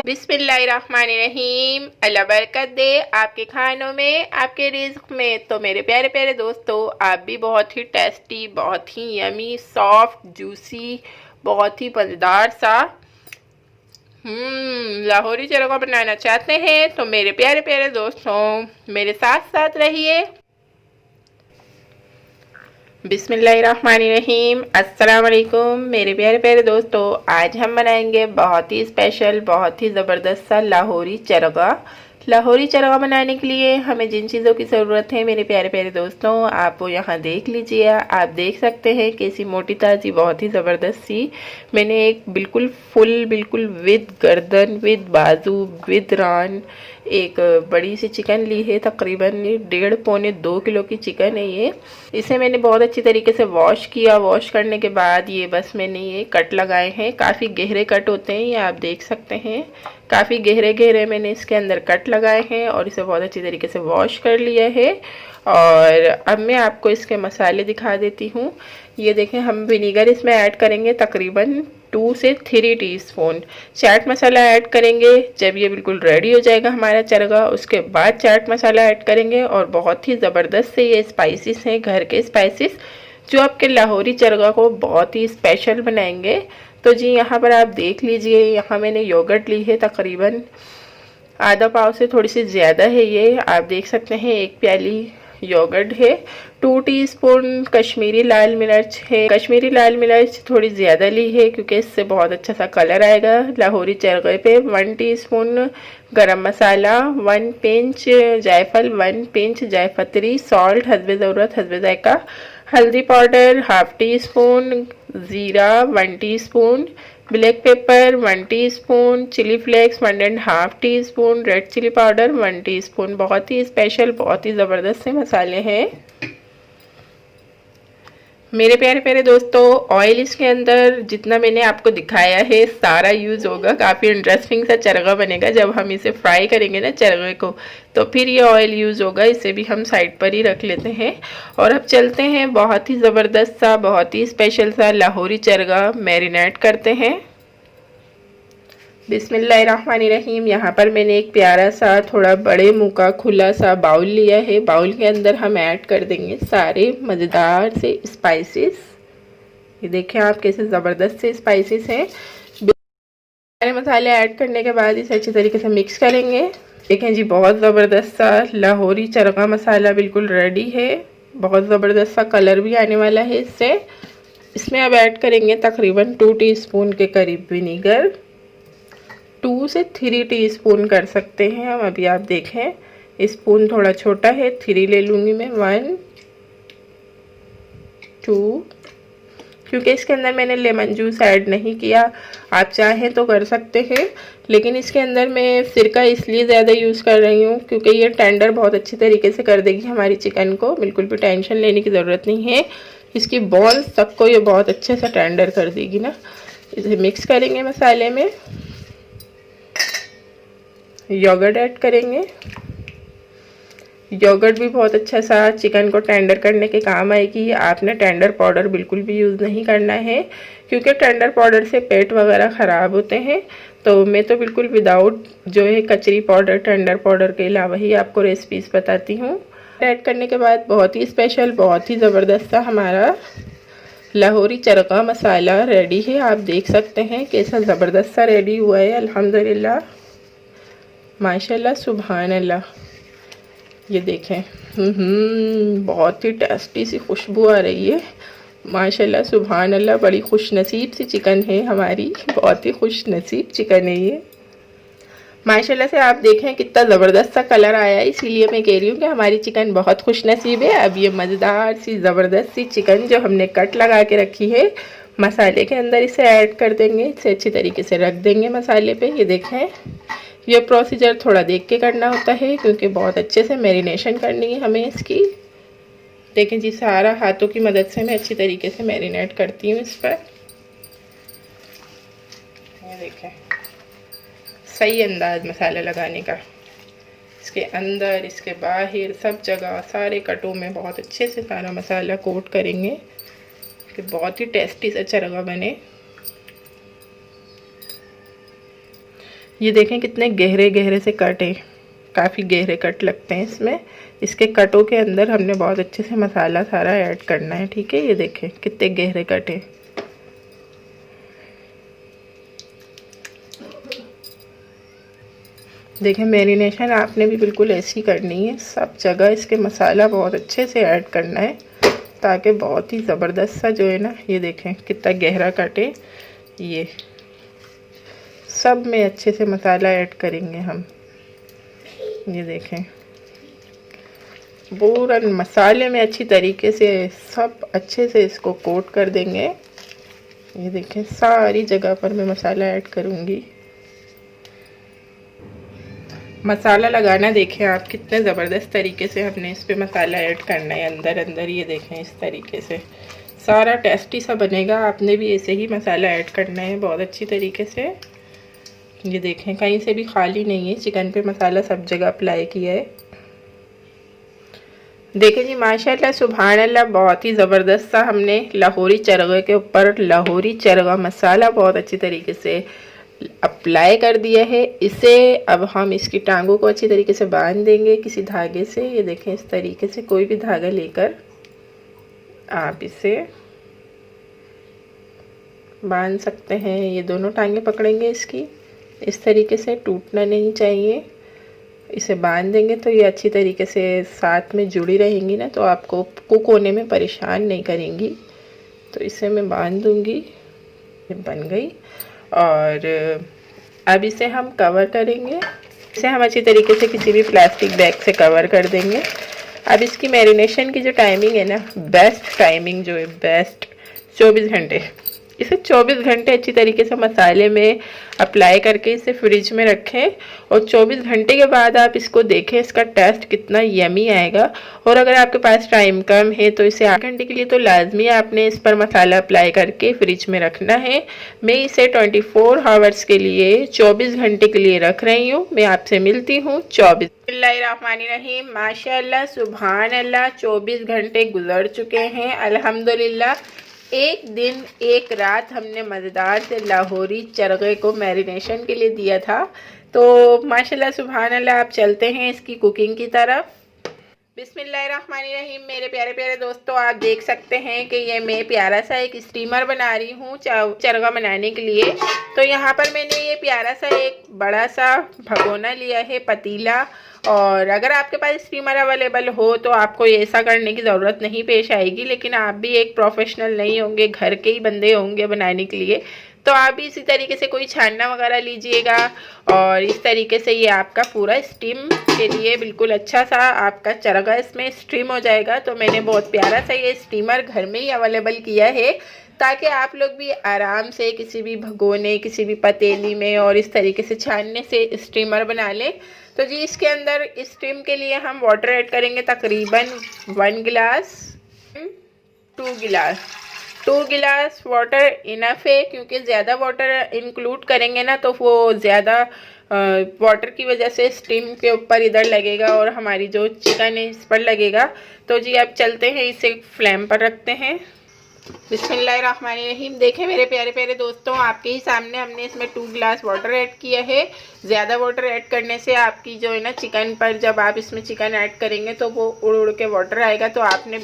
बिस्मिल्लाहिर्रहमानिर्रहीम। अल्लाह बरकत दे आपके खानों में, आपके रिज़्क़ में। तो मेरे प्यारे प्यारे दोस्तों, आप भी बहुत ही टेस्टी, बहुत ही यमी, सॉफ्ट, जूसी, बहुत ही मज़ेदार सा लाहौरी चरगा बनाना चाहते हैं तो मेरे प्यारे प्यारे दोस्तों मेरे साथ साथ रहिए। बिस्मिल्लाहिर्रहमानिर्रहीम। अस्सलाम वालेकुम मेरे प्यारे प्यारे दोस्तों, आज हम बनाएंगे बहुत ही स्पेशल, बहुत ही ज़बरदस्त सा लाहौरी चरगा। लाहौरी चरगा बनाने के लिए हमें जिन चीज़ों की ज़रूरत है मेरे प्यारे प्यारे दोस्तों, आप वो यहाँ देख लीजिए। आप देख सकते हैं कैसी मोटी ताज़ी, बहुत ही ज़बरदस्त सी मैंने एक बिल्कुल फुल, बिल्कुल विद गर्दन, विद बाजू, विद रान एक बड़ी सी चिकन ली है। तकरीबन 1.5-2 किलो की चिकन है ये। इसे मैंने बहुत अच्छी तरीके से वॉश किया। वॉश करने के बाद ये बस मैंने ये कट लगाए हैं। काफ़ी गहरे कट होते हैं, ये आप देख सकते हैं। काफ़ी गहरे गहरे मैंने इसके अंदर कट लगाए हैं और इसे बहुत अच्छी तरीके से वॉश कर लिया है। और अब मैं आपको इसके मसाले दिखा देती हूँ। ये देखें, हम विनीगर इसमें ऐड करेंगे तकरीबन 2 से 3 टीस्पून। चाट मसाला ऐड करेंगे जब ये बिल्कुल रेडी हो जाएगा हमारा चरगा, उसके बाद चाट मसाला ऐड करेंगे। और बहुत ही ज़बरदस्त से ये स्पाइसेस हैं, घर के स्पाइसेस, जो आपके लाहौरी चरगा को बहुत ही स्पेशल बनाएंगे। तो जी यहाँ पर आप देख लीजिए, यहाँ मैंने योगर्ट ली है, तकरीबन आधा पाव से थोड़ी सी ज़्यादा है ये। आप देख सकते हैं 1 प्याली योगर्ट है। 2 टीस्पून कश्मीरी लाल मिर्च है। कश्मीरी लाल मिर्च थोड़ी ज़्यादा ली है क्योंकि इससे बहुत अच्छा सा कलर आएगा लाहौरी चरगे पे। 1 टीस्पून गरम मसाला, 1 पिंच जायफल, 1 पिंच जायफत्री, सॉल्ट हस्बे ज़रूरत, हस्बे जायका, हल्दी पाउडर 1/2 टीस्पून, ज़ीरा 1 teaspoon, black pepper 1 teaspoon, chili flakes 1.5 teaspoon, red chili powder 1 teaspoon. बहुत ही स्पेशल, बहुत ही ज़बरदस्त से मसाले हैं मेरे प्यारे प्यारे दोस्तों। ऑयल इसके अंदर जितना मैंने आपको दिखाया है सारा यूज़ होगा। काफ़ी इंटरेस्टिंग सा चरगा बनेगा जब हम इसे फ्राई करेंगे ना चरगे को, तो फिर ये ऑयल यूज़ होगा। इसे भी हम साइड पर ही रख लेते हैं और अब चलते हैं बहुत ही ज़बरदस्त सा, बहुत ही स्पेशल सा लाहौरी चरगा मैरिनेट करते हैं। बिस्मिल्लाहिर्रहमानिर्रहीम। यहाँ पर मैंने एक प्यारा सा, थोड़ा बड़े मुँह का खुला सा बाउल लिया है। बाउल के अंदर हम ऐड कर देंगे सारे मज़ेदार से स्पाइसेस। ये देखें आप कैसे ज़बरदस्त से स्पाइसेस हैं। सारे मसाले ऐड करने के बाद इसे अच्छी तरीके से मिक्स करेंगे। देखें जी, बहुत ज़बरदस्त सा लाहौरी चरगा मसाला बिल्कुल रेडी है। बहुत ज़बरदस्त सा कलर भी आने वाला है इससे। इसमें अब ऐड करेंगे तकरीबन 2 टीस्पून के करीब विनीगर। 2 से 3 टीस्पून कर सकते हैं हम। अभी आप देखें स्पून थोड़ा छोटा है, 3 ले लूँगी मैं। 1 2, क्योंकि इसके अंदर मैंने लेमन जूस ऐड नहीं किया। आप चाहें तो कर सकते हैं, लेकिन इसके अंदर मैं सिरका इसलिए ज़्यादा यूज़ कर रही हूँ क्योंकि ये टेंडर बहुत अच्छी तरीके से कर देगी हमारी चिकन को। बिल्कुल भी टेंशन लेने की ज़रूरत नहीं है। इसकी बोन्स तक को ये बहुत अच्छे से टेंडर कर देगी ना। इसे मिक्स करेंगे मसाले में। योगर्ट ऐड करेंगे। योगर्ट भी बहुत अच्छा सा चिकन को टेंडर करने के काम आएगी। आपने टेंडर पाउडर बिल्कुल भी यूज़ नहीं करना है क्योंकि टेंडर पाउडर से पेट वगैरह ख़राब होते हैं। तो मैं तो बिल्कुल विदाउट जो है कचरी पाउडर, टेंडर पाउडर के अलावा ही आपको रेसिपीज़ बताती हूँ। ऐड करने के बाद बहुत ही स्पेशल, बहुत ही ज़बरदस्त सा हमारा लाहौरी चरगा मसाला रेडी है। आप देख सकते हैं कैसा ज़बरदस्त सा रेडी हुआ है। अल्हम्दुलिल्लाह, माशाल्लाह, सुभान अल्लाह। ये देखें, बहुत ही टेस्टी सी खुशबू आ रही है। माशाल्लाह, सुभान अल्लाह। बड़ी खुश नसीब सी चिकन है हमारी, बहुत ही खुश नसीब चिकन है ये। माशाल्लाह से आप देखें कितना ज़बरदस्त सा कलर आया है, इसीलिए मैं कह रही हूँ कि हमारी चिकन बहुत खुश नसीब है। अब ये मज़ेदार सी ज़बरदस्त सी चिकन जो हमने कट लगा के रखी है मसाले के अंदर, इसे ऐड कर देंगे। इसे अच्छी तरीके से रख देंगे मसाले पे। ये देखें, ये प्रोसीजर थोड़ा देख के करना होता है क्योंकि बहुत अच्छे से मैरिनेशन करनी है हमें इसकी। देखें जी, सारा हाथों की मदद से मैं अच्छी तरीके से मैरिनेट करती हूँ इस पर। ये देखें, सही अंदाज मसाला लगाने का, इसके अंदर, इसके बाहर, सब जगह, सारे कटों में बहुत अच्छे से सारा मसाला कोट करेंगे कि बहुत ही टेस्टी सा चरगा बने। ये देखें कितने गहरे गहरे से कट हैं, काफ़ी गहरे कट लगते हैं इसमें। इसके कटों के अंदर हमने बहुत अच्छे से मसाला सारा ऐड करना है, ठीक है। ये देखें कितने गहरे कट हैं। देखें मैरिनेशन आपने भी बिल्कुल ऐसी करनी है, सब जगह इसके मसाला बहुत अच्छे से ऐड करना है ताकि बहुत ही ज़बरदस्त सा जो है ना, ये देखें कितना गहरा कटे, ये सब में अच्छे से मसाला ऐड करेंगे हम। ये देखें पूरा मसाले में अच्छी तरीके से सब अच्छे से इसको कोट कर देंगे। ये देखें सारी जगह पर मैं मसाला ऐड करूँगी। मसाला लगाना देखें आप कितने ज़बरदस्त तरीके से हमने इस पे मसाला ऐड करना है अंदर अंदर। ये देखें इस तरीके से सारा टेस्टी सा बनेगा। आपने भी ऐसे ही मसाला ऐड करना है बहुत अच्छी तरीके से। ये देखें कहीं से भी खाली नहीं है, चिकन पे मसाला सब जगह अप्लाई किया है। देखें जी माशाल्लाह सुभान अल्लाह, बहुत ही ज़बरदस्त सा हमने लाहौरी चरगे के ऊपर लाहौरी चरगा मसाला बहुत अच्छी तरीके से अप्लाई कर दिया है। इसे अब हम इसकी टांगों को अच्छी तरीके से बांध देंगे किसी धागे से। ये देखें इस तरीके से कोई भी धागा लेकर आप इसे बांध सकते हैं। ये दोनों टांगे पकड़ेंगे इसकी, इस तरीके से टूटना नहीं चाहिए। इसे बांध देंगे तो ये अच्छी तरीके से साथ में जुड़ी रहेंगी ना, तो आपको कुक होने में परेशान नहीं करेंगी। तो इसे मैं बांध दूंगी, ये बन गई। और अब इसे हम कवर करेंगे। इसे हम अच्छी तरीके से किसी भी प्लास्टिक बैग से कवर कर देंगे। अब इसकी मैरिनेशन की जो टाइमिंग है ना, बेस्ट टाइमिंग जो है बेस्ट 24 घंटे। इसे 24 घंटे अच्छी तरीके से मसाले में अप्लाई करके इसे फ्रिज में रखें और 24 घंटे के बाद आप इसको देखें, इसका टेस्ट कितना यमी आएगा। और अगर आपके पास टाइम कम है तो इसे 8 घंटे के लिए तो लाजमी आपने इस पर मसाला अप्लाई करके फ्रिज में रखना है। मैं इसे 24 आवर्स के लिए 24 घंटे के लिए रख रही हूँ। मैं आपसे मिलती हूँ 24। बिस्मिल्लाहिर्रहमानिर्रहीम, माशाअल्लाह सुभान अल्लाह, 24 घंटे गुजर चुके हैं अल्हम्दुलिल्लाह। एक दिन एक रात हमने मज़ेदार से लाहौरी चरगे को मैरिनेशन के लिए दिया था। तो माशाल्लाह सुभान अल्लाह, आप चलते हैं इसकी कुकिंग की तरफ। बिस्मिल्लाहिर्रहमानिर्रहीम, मेरे प्यारे प्यारे दोस्तों, आप देख सकते हैं कि ये मैं प्यारा सा एक स्टीमर बना रही हूँ चरगा बनाने के लिए। तो यहाँ पर मैंने ये प्यारा सा एक बड़ा सा भगोना लिया है, पतीला। और अगर आपके पास स्टीमर अवेलेबल हो तो आपको ऐसा करने की ज़रूरत नहीं पेश आएगी, लेकिन आप भी एक प्रोफेशनल नहीं होंगे, घर के ही बंदे होंगे बनाने के लिए, तो आप भी इसी तरीके से कोई छानना वगैरह लीजिएगा। और इस तरीके से ये आपका पूरा स्टीम के लिए बिल्कुल अच्छा सा आपका चरगा इसमें स्टीम हो जाएगा। तो मैंने बहुत प्यारा सा ये स्टीमर घर में ही अवेलेबल किया है ताकि आप लोग भी आराम से किसी भी भगोने, किसी भी पतीली में और इस तरीके से छानने से स्टीमर बना लें। तो जी इसके अंदर स्टीम के लिए हम वाटर ऐड करेंगे तकरीबन 1 गिलास, 2 गिलास वाटर इनफ है, क्योंकि ज़्यादा वाटर इंक्लूड करेंगे ना तो वो ज़्यादा वाटर की वजह से स्टीम के ऊपर इधर लगेगा और हमारी जो चिकन है इस पर लगेगा। तो जी अब चलते हैं, इसे फ्लेम पर रखते हैं। बिस्मिल्लाहिर्रहमानिर्रहीम, देखें मेरे प्यारे प्यारे दोस्तों, आपके ही सामने हमने इसमें 2 गिलास वाटर ऐड किया है। ज़्यादा वाटर ऐड करने से आपकी जो है ना चिकन पर, जब आप इसमें चिकन ऐड करेंगे तो वो उड़ उड़ के वाटर आएगा। तो आपने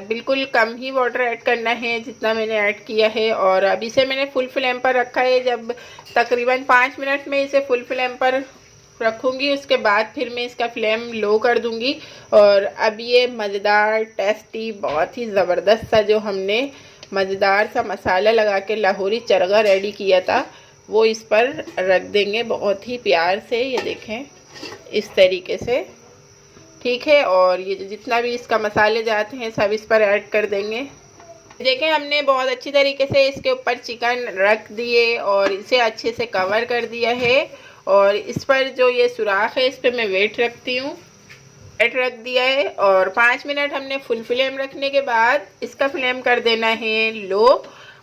बिल्कुल कम ही वाटर ऐड करना है जितना मैंने ऐड किया है। और अब इसे मैंने फुल फ्लेम पर रखा है। जब तकरीबन 5 मिनट में इसे फुल फ्लेम पर रखूँगी, उसके बाद फिर मैं इसका फ्लेम लो कर दूँगी। और अब ये मज़ेदार टेस्टी बहुत ही ज़बरदस्त सा जो हमने मज़ेदार सा मसाला लगा के लाहौरी चरगा रेडी किया था वो इस पर रख देंगे बहुत ही प्यार से। ये देखें इस तरीके से, ठीक है। और ये जितना भी इसका मसाले जाते हैं सब इस पर ऐड कर देंगे। देखें हमने बहुत अच्छी तरीके से इसके ऊपर चिकन रख दिए और इसे अच्छे से कवर कर दिया है। और इस पर जो ये सुराख है इस पर मैं वेट रखती हूँ, वेट रख दिया है। और 5 मिनट हमने फुल फ्लेम रखने के बाद इसका फ्लेम कर देना है लो।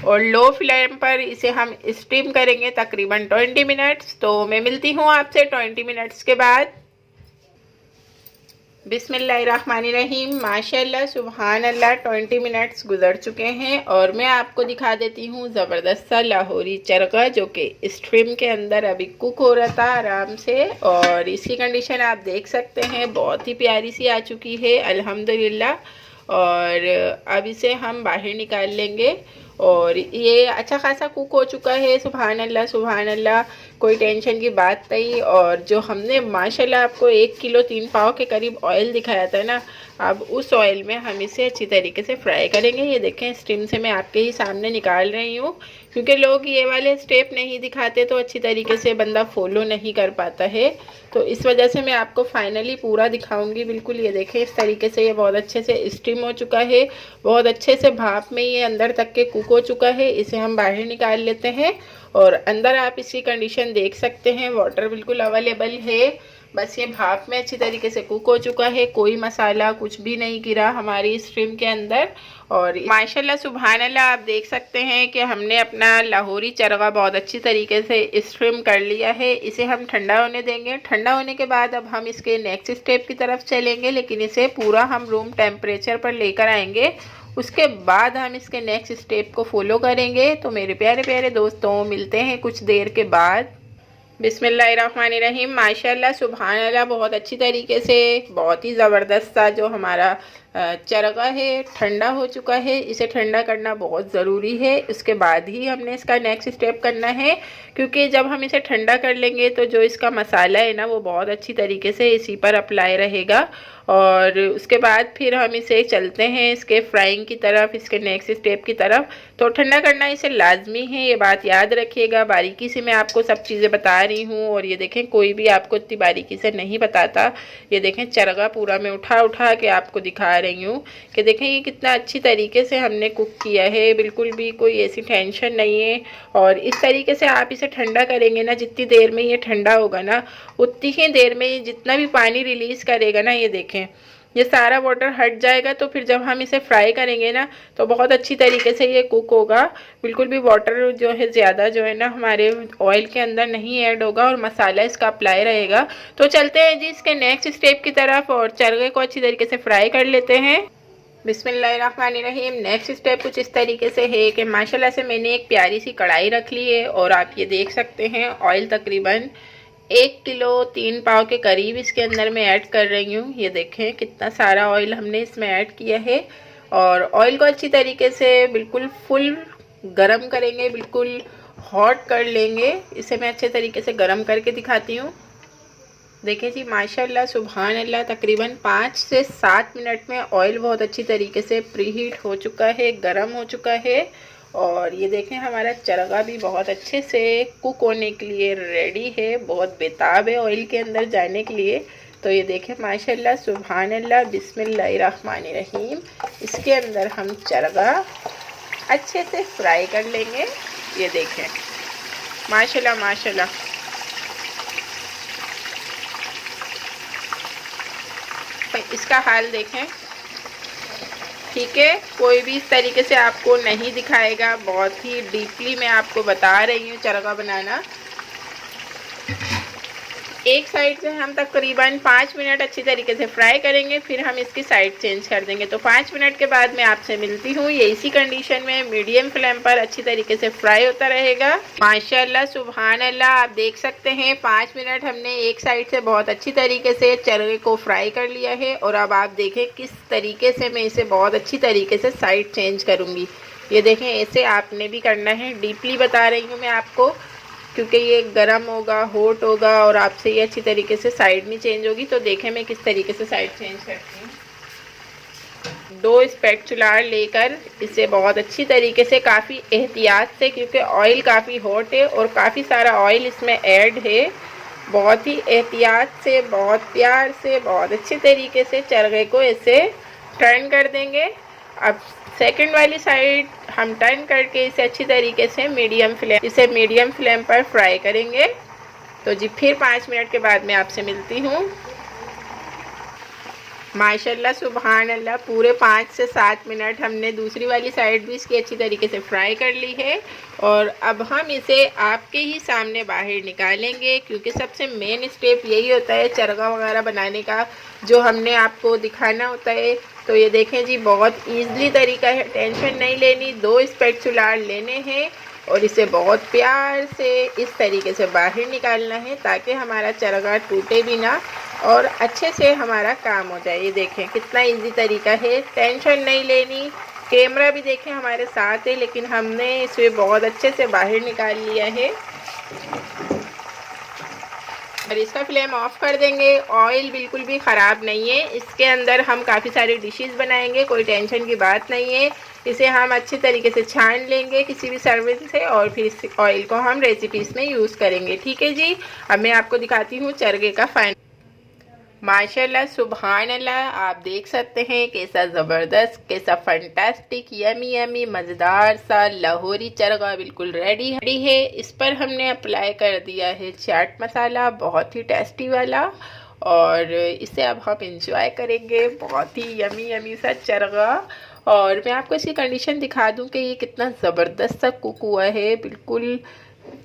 और लो फ्लेम पर इसे हम स्टीम करेंगे तकरीबन 20 मिनट्स। तो मैं मिलती हूँ आपसे 20 मिनट्स के बाद। बिस्मिल्लाहिर्रहमानिर्रहीम। माशाल्लाह सुबहान अल्लाह 20 मिनट्स गुजर चुके हैं और मैं आपको दिखा देती हूँ ज़बरदस्त सा लाहौरी चरगा जो कि स्ट्रीम के अंदर अभी कुक हो रहा था आराम से। और इसकी कंडीशन आप देख सकते हैं, बहुत ही प्यारी सी आ चुकी है अल्हम्दुलिल्लाह। और अब इसे हम बाहर निकाल लेंगे और ये अच्छा खासा कुक हो चुका है। सुभान अल्लाह सुभान अल्लाह, कोई टेंशन की बात नहीं। और जो हमने माशाल्लाह आपको 1 किलो 3 पाव के करीब ऑयल दिखाया था ना, अब उस ऑयल में हम इसे अच्छी तरीके से फ्राई करेंगे। ये देखें, स्टीम से मैं आपके ही सामने निकाल रही हूँ, क्योंकि लोग ये वाले स्टेप नहीं दिखाते तो अच्छी तरीके से बंदा फॉलो नहीं कर पाता है। तो इस वजह से मैं आपको फाइनली पूरा दिखाऊंगी। बिल्कुल ये देखें, इस तरीके से ये बहुत अच्छे से स्टीम हो चुका है, बहुत अच्छे से भाप में ये अंदर तक के कुक हो चुका है। इसे हम बाहर निकाल लेते हैं और अंदर आप इसकी कंडीशन देख सकते हैं, वाटर बिल्कुल अवेलेबल है। बस ये भाप में अच्छी तरीके से कुक हो चुका है, कोई मसाला कुछ भी नहीं गिरा हमारी स्ट्रीम के अंदर। और माशाल्लाह सुभान अल्लाह, आप देख सकते हैं कि हमने अपना लाहौरी चरगा बहुत अच्छी तरीके से स्ट्रीम कर लिया है। इसे हम ठंडा होने देंगे। ठंडा होने के बाद अब हम इसके नेक्स्ट स्टेप की तरफ चलेंगे, लेकिन इसे पूरा हम रूम टेम्परेचर पर लेकर आएंगे। उसके बाद हम इसके नेक्स्ट स्टेप को फॉलो करेंगे। तो मेरे प्यारे प्यारे दोस्तों, मिलते हैं कुछ देर के बाद। बिस्मिल्लाहिर्रहमानिर्रहीम। माशाल्लाह सुभान अल्लाह, बहुत अच्छी तरीके से बहुत ही ज़बरदस्त सा जो हमारा चरगा है ठंडा हो चुका है। इसे ठंडा करना बहुत ज़रूरी है, उसके बाद ही हमने इसका नेक्स्ट स्टेप करना है, क्योंकि जब हम इसे ठंडा कर लेंगे तो जो इसका मसाला है ना, वो बहुत अच्छी तरीके से इसी पर अप्लाई रहेगा। और उसके बाद फिर हम इसे चलते हैं इसके फ्राइंग की तरफ, इसके नेक्स्ट स्टेप की तरफ। तो ठंडा करना इसे लाजमी है, ये बात याद रखिएगा। बारीकी से मैं आपको सब चीज़ें बता रही हूँ। और ये देखें, कोई भी आपको इतनी बारीकी से नहीं बताता। ये देखें, चरगा पूरा मैं उठा उठा के आपको दिखा रही हूँ कि देखें ये कितना अच्छी तरीके से हमने कुक किया है, बिल्कुल भी कोई ऐसी टेंशन नहीं है। और इस तरीके से आप इसे ठंडा करेंगे ना, जितनी देर में ये ठंडा होगा ना, उतनी ही देर में ये जितना भी पानी रिलीज़ करेगा ना, ये देखें ये सारा वाटर हट जाएगा। तो फिर जब हम इसे फ्राई करेंगे ना, तो बहुत अच्छी तरीके से ये कुक होगा। बिल्कुल भी वाटर जो है ज़्यादा जो है ना हमारे ऑयल के अंदर नहीं ऐड होगा और मसाला इसका अप्लाई रहेगा। तो चलते हैं जी इसके नेक्स्ट स्टेप की तरफ और चरगे को अच्छी तरीके से फ्राई कर लेते हैं। बिस्मिल्लाहिर्रहमानिर्रहीम। नेक्स्ट स्टेप कुछ इस तरीके से है कि माशाल्लाह से मैंने एक प्यारी सी कढ़ाई रख ली है और आप ये देख सकते हैं ऑयल तकरीबन 1 किलो 3 पाव के करीब इसके अंदर मैं ऐड कर रही हूँ। ये देखें कितना सारा ऑयल हमने इसमें ऐड किया है। और ऑयल को अच्छी तरीके से बिल्कुल फुल गरम करेंगे, बिल्कुल हॉट कर लेंगे। इसे मैं अच्छे तरीके से गरम करके दिखाती हूँ। देखिए जी माशाल्लाह सुभान अल्लाह, तकरीबन 5 से 7 मिनट में ऑयल बहुत अच्छी तरीके से प्रीहीट हो चुका है, गरम हो चुका है। और ये देखें हमारा चरगा भी बहुत अच्छे से कुक होने के लिए रेडी है, बहुत बेताब है ऑयल के अंदर जाने के लिए। तो ये देखें माशाल्लाह सुभान अल्लाह, बिस्मिल्लाहिर्रहमानिर्रहीम। इसके अंदर हम चरगा अच्छे से फ्राई कर लेंगे। ये देखें माशाल्लाह माशाल्लाह, इसका हाल देखें। ठीक है, कोई भी इस तरीके से आपको नहीं दिखाएगा, बहुत ही डीपली मैं आपको बता रही हूँ चरगा बनाना। एक साइड से हम तकरीबन 5 मिनट अच्छी तरीके से फ्राई करेंगे, फिर हम इसकी साइड चेंज कर देंगे। तो 5 मिनट के बाद मैं आपसे मिलती हूँ। ये इसी कंडीशन में मीडियम फ्लेम पर अच्छी तरीके से फ्राई होता रहेगा। माशाल्लाह सुभान अल्लाह, आप देख सकते हैं 5 मिनट हमने एक साइड से बहुत अच्छी तरीके से चरगे को फ्राई कर लिया है। और अब आप देखें किस तरीके से मैं इसे बहुत अच्छी तरीके से साइड चेंज करूँगी। ये देखें, ऐसे आपने भी करना है। डीपली बता रही हूँ मैं आपको, क्योंकि ये गरम होगा, हॉट होगा और आपसे ये अच्छी तरीके से साइड नहीं चेंज होगी। तो देखें मैं किस तरीके से साइड चेंज करती हूँ। 2 स्पैचुला लेकर इसे बहुत अच्छी तरीके से, काफ़ी एहतियात से, क्योंकि ऑयल काफ़ी हॉट है और काफ़ी सारा ऑयल इसमें ऐड है, बहुत ही एहतियात से, बहुत प्यार से, बहुत अच्छे तरीके से चरगे को ऐसे टर्न कर देंगे। अब सेकंड वाली साइड हम टर्न करके इसे अच्छी तरीके से मीडियम फ्लेम पर फ्राई करेंगे। तो जी फिर 5 मिनट के बाद मैं आपसे मिलती हूँ। माशाल्लाह सुभान अल्लाह, पूरे 5 से 7 मिनट हमने दूसरी वाली साइड भी इसकी अच्छी तरीके से फ्राई कर ली है। और अब हम इसे आपके ही सामने बाहर निकालेंगे, क्योंकि सबसे मेन स्टेप यही होता है चरगा वगैरह बनाने का, जो हमने आपको दिखाना होता है। तो ये देखें जी, बहुत ईज़िली तरीका है, टेंशन नहीं लेनी। 2 स्पैचुला लेने हैं और इसे बहुत प्यार से इस तरीके से बाहर निकालना है, ताकि हमारा चरगा टूटे भी ना और अच्छे से हमारा काम हो जाए। ये देखें कितना इजी तरीका है, टेंशन नहीं लेनी। कैमरा भी देखें हमारे साथ है, लेकिन हमने इसे बहुत अच्छे से बाहर निकाल लिया है। और इसका फ्लेम ऑफ कर देंगे। ऑयल बिल्कुल भी ख़राब नहीं है, इसके अंदर हम काफ़ी सारी डिशेस बनाएंगे, कोई टेंशन की बात नहीं है। इसे हम अच्छे तरीके से छान लेंगे किसी भी सर्विस से, और फिर इस ऑयल को हम रेसिपीज़ में यूज़ करेंगे। ठीक है जी, अब मैं आपको दिखाती हूँ चरगे का फाइनल। माशाल्लाह सुभान अल्लाह, आप देख सकते हैं कैसा ज़बरदस्त, कैसा फंटास्टिक, यमी यमी मज़ेदार सा लाहौरी चरगा बिल्कुल रेडी है। इस पर हमने अप्लाई कर दिया है चाट मसाला, बहुत ही टेस्टी वाला। और इसे अब हम इंजॉय करेंगे, बहुत ही यमी यमी सा चरगा। और मैं आपको इसकी कंडीशन दिखा दूं कि ये कितना ज़बरदस्त सा कुक हुआ है, बिल्कुल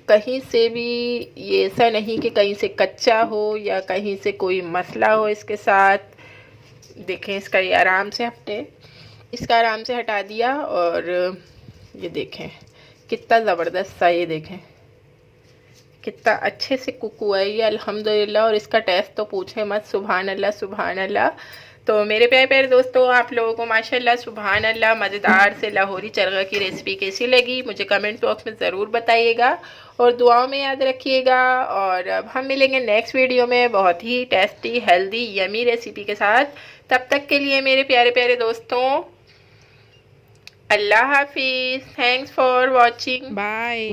कहीं से भी ये ऐसा नहीं कि कहीं से कच्चा हो या कहीं से कोई मसला हो इसके साथ। देखें इसका ये आराम से आराम से हटा दिया। और ये देखें कितना ज़बरदस्त सा, ये देखें कितना अच्छे से कुक हुआ है ये अल्हम्दुलिल्लाह। और इसका टेस्ट तो पूछे मत, सुभान अल्लाह सुभान अल्लाह। तो मेरे प्यारे प्यारे दोस्तों, आप लोगों को माशाल्लाह सुभान अल्लाह मज़ेदार से लाहौरी चरगा की रेसिपी कैसी लगी मुझे कमेंट बॉक्स में ज़रूर बताइएगा, और दुआओं में याद रखिएगा। और अब हम मिलेंगे नेक्स्ट वीडियो में बहुत ही टेस्टी हेल्दी यमी रेसिपी के साथ। तब तक के लिए मेरे प्यारे प्यारे दोस्तों, अल्लाह हाफिज़। Thanks for watching, bye.